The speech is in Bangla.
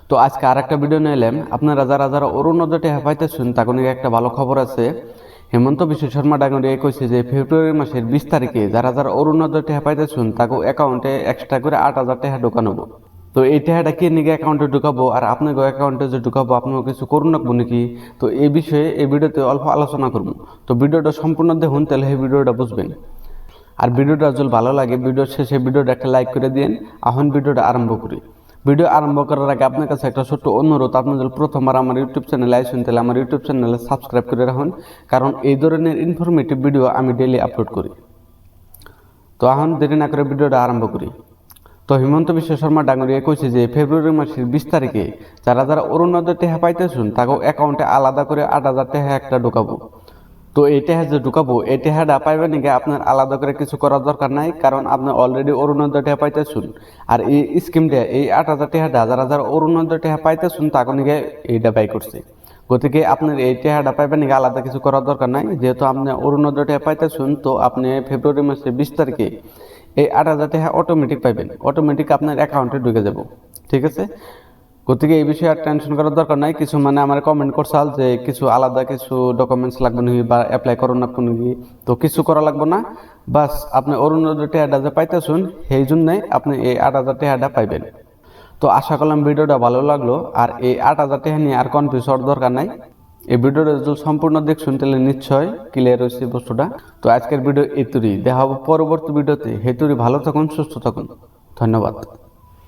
তো আজকে আর একটা ভিডিও নিয়ে এলাম। আপনারা যারা যারা অরুণোদয় টেহা পাইতেছেন তাকে নিয়ে একটা ভালো খবর আছে। হেমন্ত বিশ্ব শর্মা ডাঙ্গরিয়া কইছে যে ফেব্রুয়ারি মাসের 20 তারিখে যারা যারা অরুণোদয় টেহা পাইতেছেন তাকে অ্যাকাউন্টে এক্সট্রা করে 8,000 টাকা ঢোকানো। তো এই টাকাটা কে নিয়ে অ্যাকাউন্টে ঢুকাবো আর আপনার অ্যাকাউন্টে যে ঢুকাবো আপনার কিছু করুন রাখবো নাকি, তো এই বিষয়ে এই ভিডিওতে অল্প আলোচনা করবো। তো ভিডিওটা সম্পূর্ণ দেখুন, তাহলে এই ভিডিওটা বুঝবেন। আর ভিডিওটা যদি ভালো লাগে ভিডিওর শেষে ভিডিওটা একটা লাইক করে দিন। এখন ভিডিওটা আরম্ভ করি। ভিডিও আরম্ভ করার আগে আপনার কাছে একটা ছোট্ট অনুরোধ, আপনি যদি প্রথমবার আমার ইউটিউব চ্যানেলে আসেন তাহলে আমার ইউটিউব চ্যানেলে সাবস্ক্রাইব করে রাখুন, কারণ এই ধরনের ইনফরমেটিভ ভিডিও আমি ডেইলি আপলোড করি। তো এখন দেরি না করে ভিডিওটা আরম্ভ করি। তো হিমন্ত বিশ্ব শর্মা ডাঙ্গরিয়া কইছে যে ফেব্রুয়ারি মাসের 20 তারিখে যারা যারা অরুণোদয় টেহা পাইতেছেন তাকে অ্যাকাউন্টে আলাদা করে 8,000 টাকা একটা ঢুকাবো। তো এই টেহা যে ঢুকাবো এই টেহাটা পাইবেন নাকি আপনার আলাদা করে কিছু করার দরকার নাই, কারণ আপনি অলরেডি অরুণোদয় টেহা পাইতেছেন। আর এই স্কিমটা এই 8,000 টেহাটা যারা যারা অরুণোদয় টেহা পাইতেছেন তাকে নিয়ে এইটা ব্যয় করছে। গতিকে আপনার এই টেহাটা পাইবেন নাকি আলাদা কিছু করার দরকার নাই, যেহেতু আপনি অরুণোদয় টেহা পাইতেছেন। তো আপনি ফেব্রুয়ারি মাসের 20 তারিখে এই 8,000 টাকা অটোমেটিক পাইবেন, অটোমেটিক আপনার অ্যাকাউন্টে ঢুকে যাব। ঠিক আছে, গতিকে এই বিষয়ে আর টেনশন করার দরকার নাই। কিছু মানে আমার কমেন্ট করছাল যে কিছু আলাদা কিছু ডকুমেন্টস লাগবে নাকি বা অ্যাপ্লাই করুন না নাকি, তো কিছু করা লাগবে না। বাস আপনি অরুণোদয় টাকাটা যে পাইতেছেন সেই জন্যই আপনি এই 8,000 টাকাটা পাইবেন। তো আশা করলাম ভিডিওটা ভালো লাগলো। আর এই 8,000 টাকা নিয়ে আর কনফিউজ হওয়ার দরকার নাই। এই ভিডিওটা যদি সম্পূর্ণ দেখছুন তাহলে নিশ্চয় ক্লিয়ার হয়েছে বস্তুটা। তো আজকের ভিডিও এতুরি, দেখা হবে পরবর্তী ভিডিওতে। হেতুরি ভালো থাকুন, সুস্থ থাকুন, ধন্যবাদ।